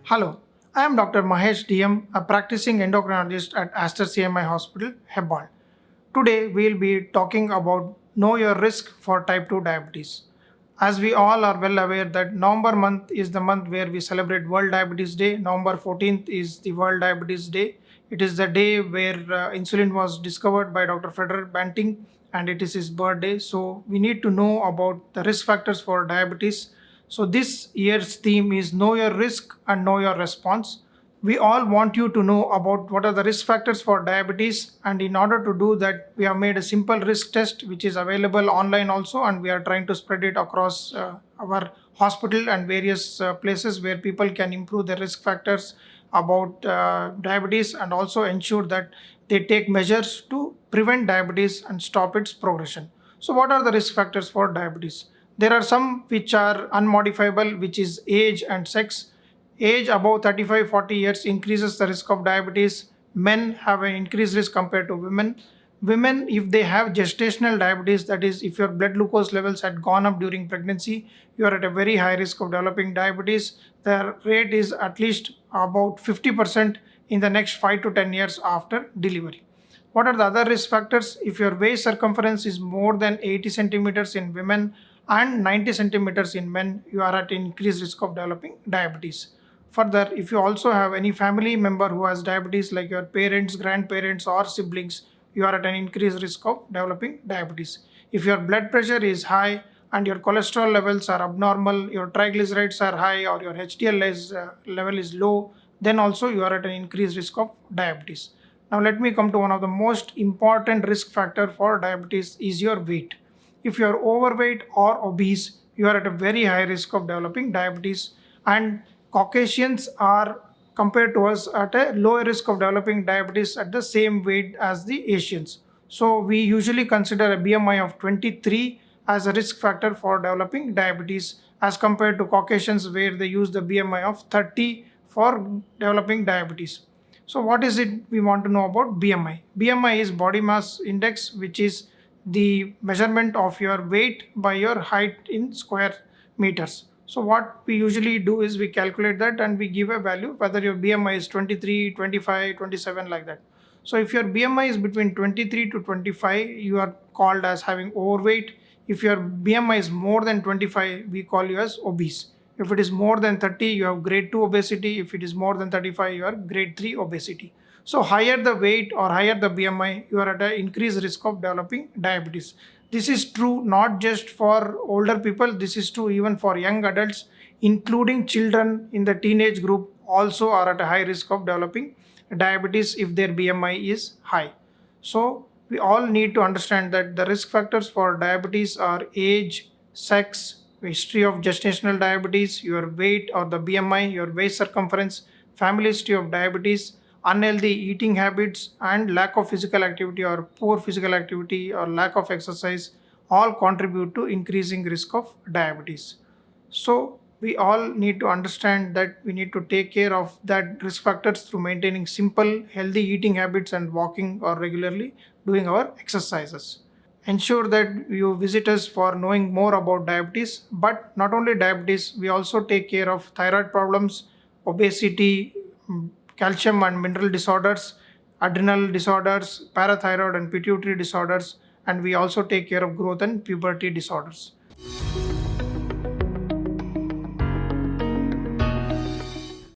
Hello, I am Dr. Mahesh D M, a practicing endocrinologist at Aster CMI Hospital, Hebron. Today, we'll be talking about know your risk for type 2 diabetes. As we all are well aware that November month is the month where we celebrate World Diabetes Day. November 14th is the World Diabetes Day. It is the day where insulin was discovered by Dr. Frederick Banting and it is his birthday. So we need to know about the risk factors for diabetes. So this year's theme is know your risk and know your response. We all want you to know about what are the risk factors for diabetes, and in order to do that we have made a simple risk test which is available online also, and we are trying to spread it across our hospital and various places where people can improve their risk factors about diabetes and also ensure that they take measures to prevent diabetes and stop its progression. So what are the risk factors for diabetes? There are some which are unmodifiable, which is age and sex. Age above 35-40 years increases the risk of diabetes. Men have an increased risk compared to women. Women, if they have gestational diabetes, that is, if your blood glucose levels had gone up during pregnancy, you are at a very high risk of developing diabetes. The rate is at least about 50% in the next 5 to 10 years after delivery. What are the other risk factors? If your waist circumference is more than 80 centimeters in women and 90 centimeters in men, you are at increased risk of developing diabetes. Further, if you also have any family member who has diabetes, like your parents, grandparents, or siblings, you are at an increased risk of developing diabetes. If your blood pressure is high and your cholesterol levels are abnormal, your triglycerides are high, or your level is low, then also you are at an increased risk of diabetes. Now let me come to one of the most important risk factor for diabetes is your weight. If you are overweight or obese, you are at a very high risk of developing diabetes, and Caucasians are compared to us at a lower risk of developing diabetes at the same weight as the Asians. So we usually consider a BMI of 23 as a risk factor for developing diabetes as compared to Caucasians where they use the BMI of 30 for developing diabetes. So what is it we want to know about BMI? BMI is body mass index, which is the measurement of your weight by your height in square meters. So what we usually do is we calculate that and we give a value whether your BMI is 23, 25, 27 like that. So if your BMI is between 23 to 25, you are called as having overweight. If your BMI is more than 25, we call you as obese. If it is more than 30, you have grade 2 obesity. If it is more than 35, you are grade 3 obesity. So higher the weight or higher the BMI, you are at an increased risk of developing diabetes. This is true not just for older people, this is true even for young adults, including children in the teenage group also are at a high risk of developing diabetes if their BMI is high. So we all need to understand that the risk factors for diabetes are age, sex, history of gestational diabetes, your weight or the BMI, your waist circumference, family history of diabetes, unhealthy eating habits, and lack of physical activity or poor physical activity or lack of exercise all contribute to increasing risk of diabetes. So we all need to understand that we need to take care of that risk factors through maintaining simple healthy eating habits and walking or regularly doing our exercises. Ensure that you visit us for knowing more about diabetes, but not only diabetes, we also take care of thyroid problems, obesity, calcium and mineral disorders, adrenal disorders, parathyroid and pituitary disorders, and we also take care of growth and puberty disorders.